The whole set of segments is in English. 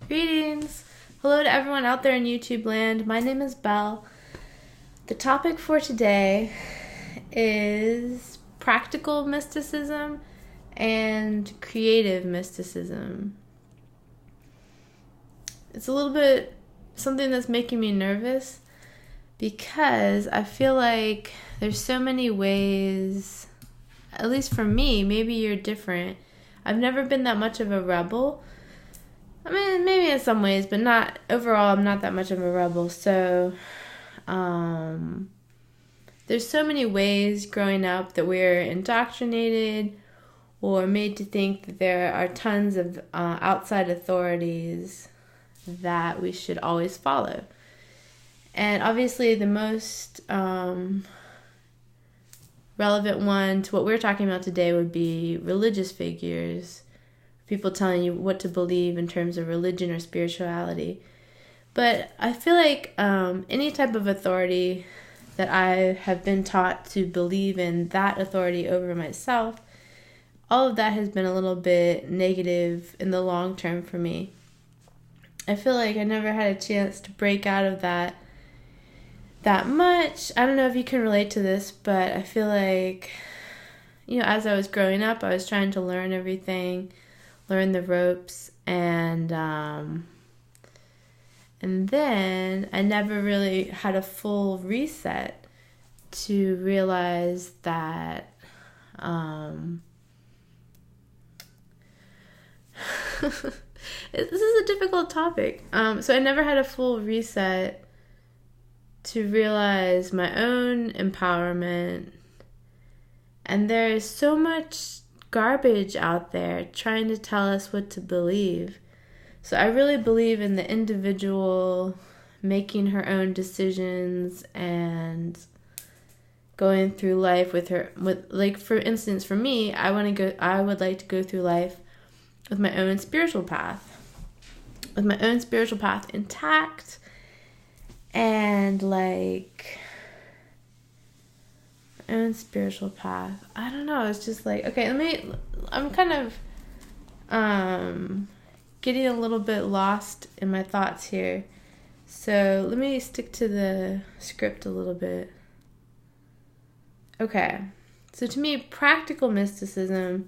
Greetings! Hello to everyone out there in YouTube land. My name is Belle. The topic for today is practical mysticism and creative mysticism. It's a little bit something that's making me nervous because I feel like there's so many ways, at least for me, maybe you're different. I've never been that much of a rebel. I mean, maybe in some ways, but not overall. I'm not that much of a rebel. So, there's so many ways growing up that we're indoctrinated or made to think that there are tons of outside authorities that we should always follow. And obviously, the most relevant one to what we're talking about today would be religious figures. People telling you what to believe in terms of religion or spirituality. But I feel like any type of authority that I have been taught to believe in that authority over myself, all of that has been a little bit negative in the long term for me. I feel like I never had a chance to break out of that much. I don't know if you can relate to this, but I feel like, as I was growing up, I was trying to learn everything, learn the ropes, and then I never really had a full reset to realize that this is a difficult topic. So I never had a full reset to realize my own empowerment, and there is so much garbage out there trying to tell us what to believe. So I really believe in the individual making her own decisions and going through life with like, for instance, for me, I would like to go through life with my own spiritual path intact, and like own spiritual path. I don't know. It's just like, okay, I'm kind of getting a little bit lost in my thoughts here. So let me stick to the script a little bit. Okay. So to me, practical mysticism would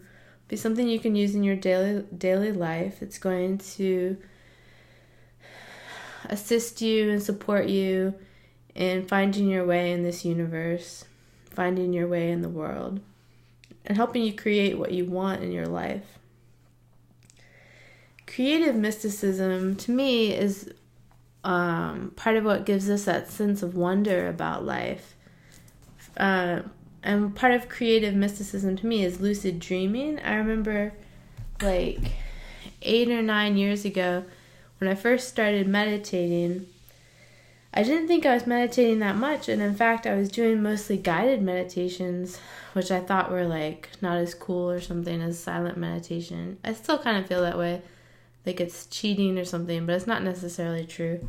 be something you can use in your daily life. It's going to assist you and support you in finding your way in this universe, finding your way in the world, and helping you create what you want in your life. Creative mysticism, to me, is part of what gives us that sense of wonder about life. And part of creative mysticism, to me, is lucid dreaming. I remember, like, 8 or 9 years ago, when I first started meditating, I didn't think I was meditating that much, and in fact, I was doing mostly guided meditations, which I thought were like not as cool or something as silent meditation. I still kind of feel that way, like it's cheating or something, but it's not necessarily true.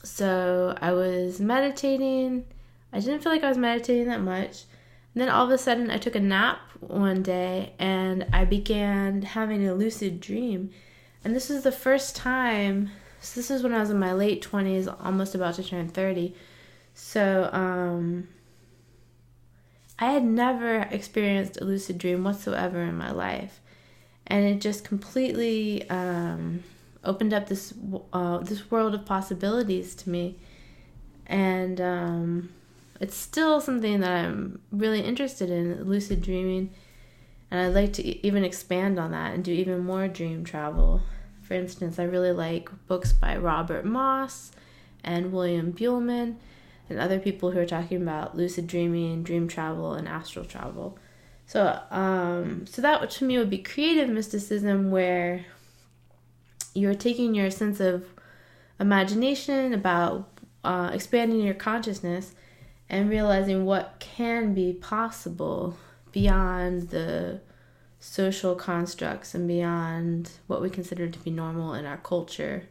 So I was meditating. I didn't feel like I was meditating that much. And then all of a sudden, I took a nap one day, and I began having a lucid dream. And this was the first time. So this is when I was in my late 20s, almost about to turn 30. So I had never experienced a lucid dream whatsoever in my life. And it just completely opened up this world of possibilities to me. And it's still something that I'm really interested in, lucid dreaming. And I'd like to even expand on that and do even more dream travel. For instance, I really like books by Robert Moss and William Buhlman and other people who are talking about lucid dreaming, dream travel, and astral travel. So that to me would be creative mysticism, where you're taking your sense of imagination about expanding your consciousness and realizing what can be possible beyond the social constructs and beyond what we consider to be normal in our culture.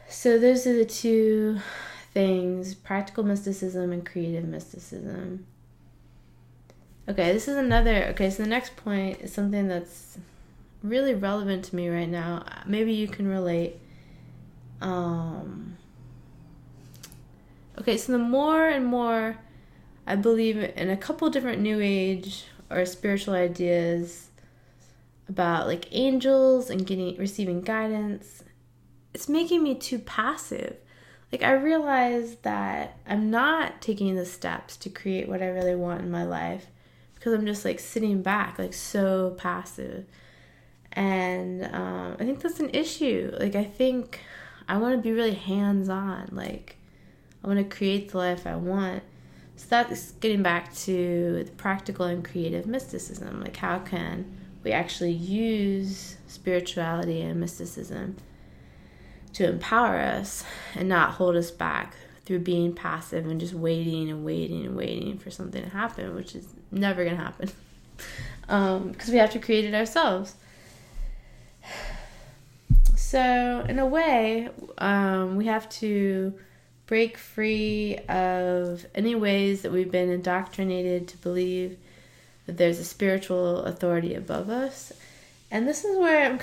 So those are the two things, practical mysticism and creative mysticism. Okay, so the next point is something that's really relevant to me right now. Maybe you can relate. Okay, so the more and more I believe in a couple different new age or spiritual ideas about like angels and receiving guidance, it's making me too passive. Like, I realize that I'm not taking the steps to create what I really want in my life because I'm just like sitting back, like so passive. And I think that's an issue. Like, I think I want to be really hands-on. Like, I want to create the life I want. So that's getting back to the practical and creative mysticism. Like, how can we actually use spirituality and mysticism to empower us and not hold us back through being passive and just waiting and waiting and waiting for something to happen, which is never going to happen because we have to create it ourselves. So in a way, we have to break free of any ways that we've been indoctrinated to believe that there's a spiritual authority above us. And this is where I'm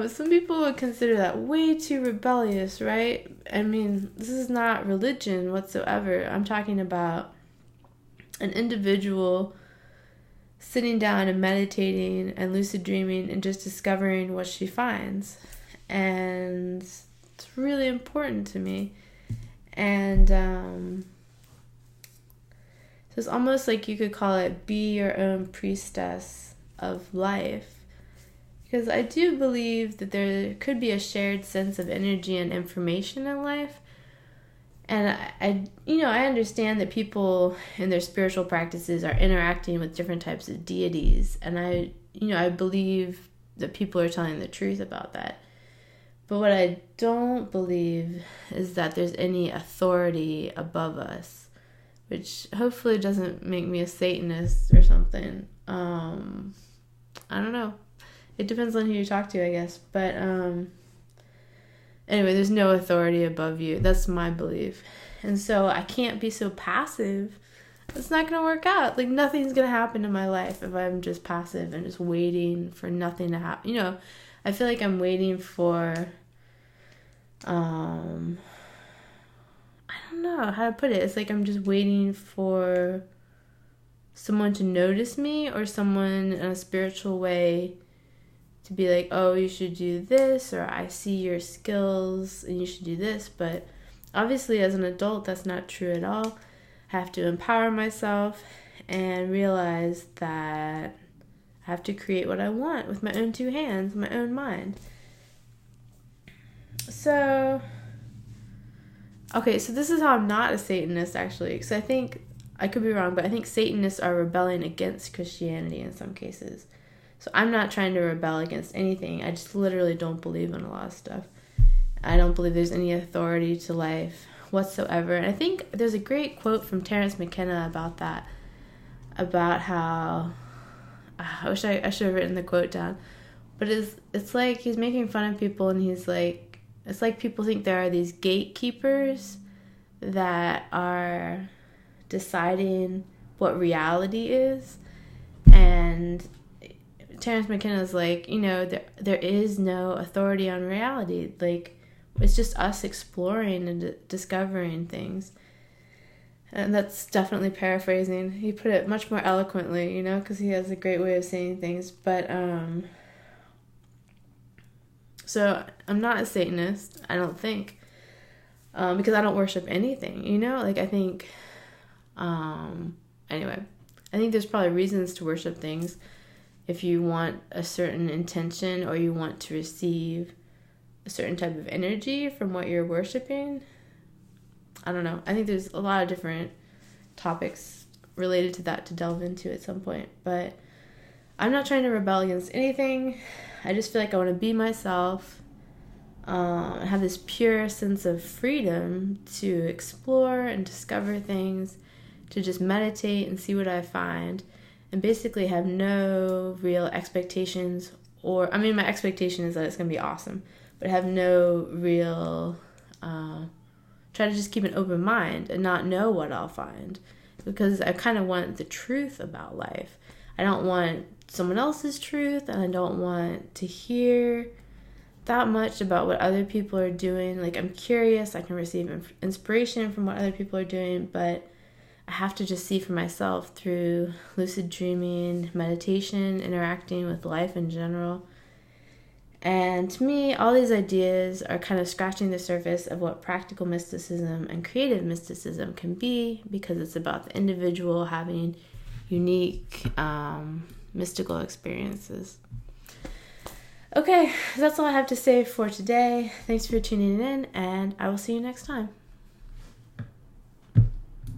some people would consider that way too rebellious, right? I mean, this is not religion whatsoever. I'm talking about an individual sitting down and meditating and lucid dreaming and just discovering what she finds. And it's really important to me. And so it's almost like you could call it be your own priestess of life. Because I do believe that there could be a shared sense of energy and information in life. And I understand that people in their spiritual practices are interacting with different types of deities. And I believe that people are telling the truth about that. But what I don't believe is that there's any authority above us, which hopefully doesn't make me a Satanist or something. I don't know. It depends on who you talk to, I guess. But anyway, there's no authority above you. That's my belief. And so I can't be so passive. It's not going to work out. Like, nothing's going to happen in my life if I'm just passive and just waiting for nothing to happen. You know, I feel like I'm waiting for, I don't know how to put it. It's like I'm just waiting for someone to notice me or someone in a spiritual way to be like, oh, you should do this, or I see your skills and you should do this. But obviously as an adult, that's not true at all. I have to empower myself and realize that I have to create what I want with my own two hands, my own mind. So, okay, so this is how I'm not a Satanist, actually. Because I think, I could be wrong, but I think Satanists are rebelling against Christianity in some cases. So I'm not trying to rebel against anything. I just literally don't believe in a lot of stuff. I don't believe there's any authority to life whatsoever. And I think there's a great quote from Terence McKenna about that. About how, I wish I should have written the quote down. But it's like he's making fun of people, and he's like, it's like people think there are these gatekeepers that are deciding what reality is. And Terence McKenna's like, there is no authority on reality. Like, it's just us exploring and discovering things. And that's definitely paraphrasing. He put it much more eloquently, because he has a great way of saying things. But, so I'm not a Satanist, I don't think, because I don't worship anything, Like, I think, anyway, I think there's probably reasons to worship things. If you want a certain intention or you want to receive a certain type of energy from what you're worshiping, I don't know. I think there's a lot of different topics related to that to delve into at some point. But I'm not trying to rebel against anything. I just feel like I want to be myself, have this pure sense of freedom to explore and discover things, to just meditate and see what I find. And basically have no real expectations, my expectation is that it's going to be awesome, but have no real, try to just keep an open mind and not know what I'll find, because I kind of want the truth about life. I don't want someone else's truth, and I don't want to hear that much about what other people are doing. Like, I'm curious, I can receive inspiration from what other people are doing, but I have to just see for myself through lucid dreaming, meditation, interacting with life in general. And to me, all these ideas are kind of scratching the surface of what practical mysticism and creative mysticism can be, because it's about the individual having unique mystical experiences. Okay, that's all I have to say for today. Thanks for tuning in, and I will see you next time.